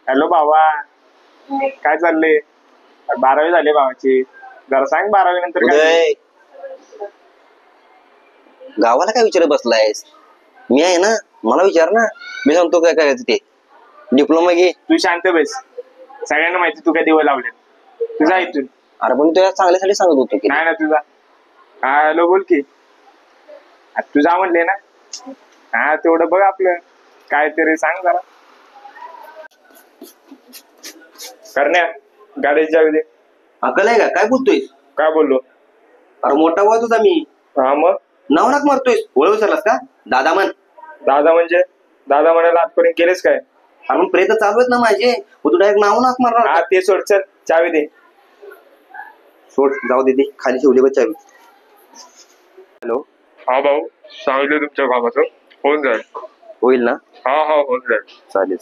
Hello भावा, काय चाललंय? 12वी झाली भावाची. जरा सांग 12वी नंतर काय. गावाला काय विचारत बसलायस? मी आहे ना, मला विचार ना, मी सांगतो काय करायचं ते. डिप्लोमा घे. तू शांत बस. सगळ्यांना माहिती तू काय दिवं लावले. तुझा इथून. अरे पण तुझ्या चांगल्यासाठी सांगत होतो की. नाही ना तुझा. हा हॅलो बोल की. तुझा म्हणले ना. हा तेवढं बघ आपलं. काय तरी सांग जरा. करण्या गाडीची चावी दे. अकल आहे का? काय बोलतोय? काय बोललो? अरे मोठा भाऊ तुझा मी. हा मग नाव नाक मारतोय. ओळख विसरलास का? दादा म्हण. दादा म्हणजे? दादा म्हणायला आजपर्यंत केलेस काय? अरे मग प्रयत्न चालू आहेत ना माझे. तू डायरेक्ट नाव नाक मारणार. हा ते सोड, चल चावी दे. सोड, जाऊ दे, खाली ठेवली बघ चावी. हॅलो. हा भाऊ, सांगितलं तुमच्या कामाचं होऊन जाईल. होईल ना? हा होऊन जाईल. चालेल.